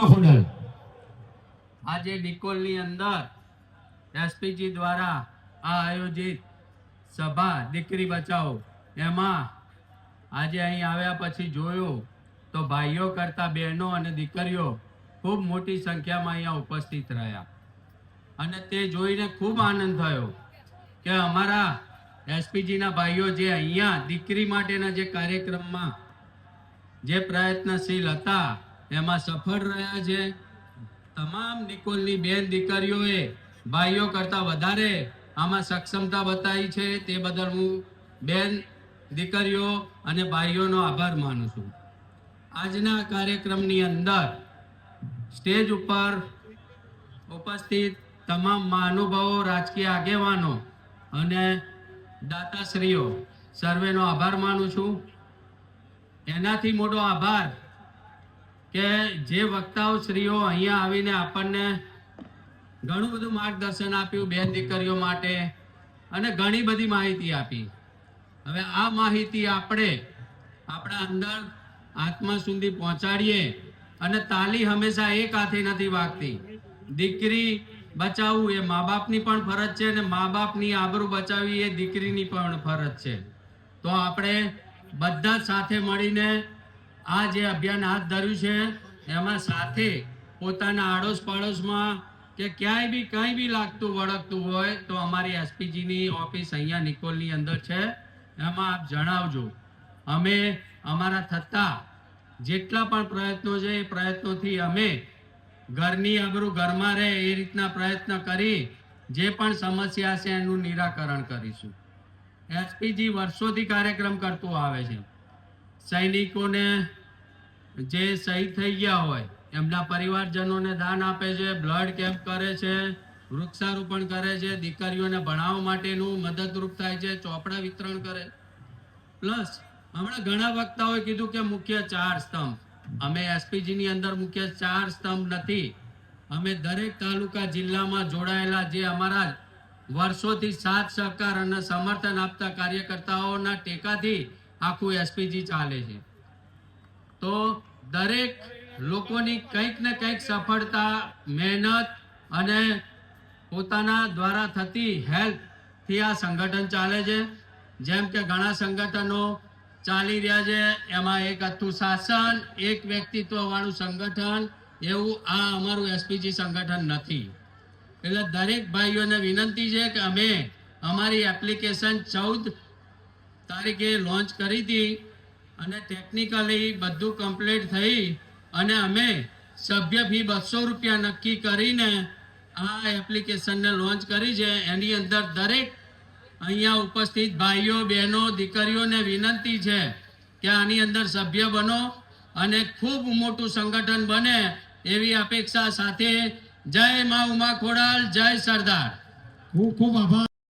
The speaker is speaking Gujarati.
ઉમા ખોડલ આજે નિકોલની અંદર એસપીજી દ્વારા આ આયોજિત સભા દીકરી બચાવો એમાં આજે અહીં આવ્યા પછી જોયું તો ભાઈઓ કરતા બહેનો અને દીકરીઓ ખૂબ મોટી સંખ્યામાં અહીંયા ઉપસ્થિત રહ્યા અને તે જોઈને ખૂબ આનંદ થયો કે અમારા એસપીજીના ભાઈઓ જે અહીંયા દીકરી માટેના જે કાર્યક્રમમાં જે પ્રયત્નશીલ હતા એમાં સફળ રહ્યા છે। તમામ નિકોલની બેન દીકરીઓએ ભાઈઓ કરતા વધારે આમાં સક્ષમતા બતાવી છે, તે બદલ હું બેન દીકરીઓ અને ભાઈઓનો આભાર માનું છું। આજના કાર્યક્રમની અંદર સ્ટેજ ઉપર ઉપસ્થિત તમામ મહાનુભાવો, રાજકીય આગેવાનો અને દાતાશ્રીઓ સર્વેનો આભાર માનું છું। એનાથી મોટો આભાર કે જે વક્તાઓ શ્રીઓ અહીંયા આવીને આપણને ઘણું બધું માર્ગદર્શન આપ્યું બેન દીકરીઓ માટે અને ઘણી બધી માહિતી આપી। હવે આ માહિતી આપણે આપણા અંદર આત્મા સુધી પહોંચાડીએ અને તાલી હંમેશા એક હાથે નથી વાગતી। દીકરી બચાવવું એ મા બાપની પણ ફરજ છે અને મા બાપની આબરૂ બચાવવી એ દીકરીની પણ ફરજ છે। તો આપણે બધા સાથે મળીને આ જે અભિયાન હાથ ધર્યું છે એમાં સાથે પોતાના આડોશ પાડોશમાં કે ક્યાંય બી કંઈ બી લાગતું વળગતું હોય તો અમારી એસપીજીની ઓફિસ અહીંયા નિકોલની અંદર છે, એમાં આપ જણાવજો। અમે અમારા થતા જેટલા પણ પ્રયત્નો છે એ પ્રયત્નોથી અમે ઘરની આબરૂ ઘરમાં રહે એ રીતના પ્રયત્ન કરી જે પણ સમસ્યા છે એનું નિરાકરણ કરીશું। એસપીજી વર્ષોથી કાર્યક્રમ કરતું આવે છે। સૈનિકોને જે શહીદ થઈ ગયા હોય એમના પરિવારજનોને દાન આપે છે, બ્લડ કેમ્પ કરે છે, વૃક્ષારોપણ કરે છે, દીકરીઓને ભણાવવા માટેનું મદદરૂપ થાય છે, ચોપડા વિતરણ કરે। પ્લસ હમણાં ઘણા વક્તાઓએ કીધું કે મુખ્ય 4 સ્તંભ, અમે એસપીજીની અંદર મુખ્ય 4 સ્તંભ નથી, અમે દરેક તાલુકા જિલ્લામાં જોડાયેલા જે અમારા વર્ષોથી સાથ સહકાર અને સમર્થન આપતા કાર્યકર્તાઓના ટેકાથી આખું એસપીજી ચાલે છે। તો દરેક લોકોની કંઈક ને કંઈક સફળતા, મહેનત અને પોતાના દ્વારા થતી હેલ્પથી આ સંગઠન ચાલે છે। જેમ કે ઘણા સંગઠનો ચાલી રહ્યા છે એમાં એક હતું શાસન, એક વ્યક્તિત્વ વાળું સંગઠન, એવું આ અમારું એસપીજી સંગઠન નથી। એટલે દરેક ભાઈઓને વિનંતી છે કે અમે અમારી એપ્લિકેશન 14 તારીખે લોન્ચ કરી હતી અને ટેકનિકલી બધું કમ્પ્લીટ થઈ અને અમે સભ્ય ફી 200 રૂપિયા નક્કી કરીને આ એપ્લિકેશનને લોન્ચ કરી છે। એની અંદર દરેક અહીંયા ઉપસ્થિત ભાઈઓ, બહેનો, દીકરીઓને વિનંતી છે કે આની અંદર સભ્ય બનો અને ખૂબ મોટું સંગઠન બને એવી અપેક્ષા સાથે જય મા ઉમા ખોડલ, જય સરદાર। ખૂબ ખૂબ આભાર।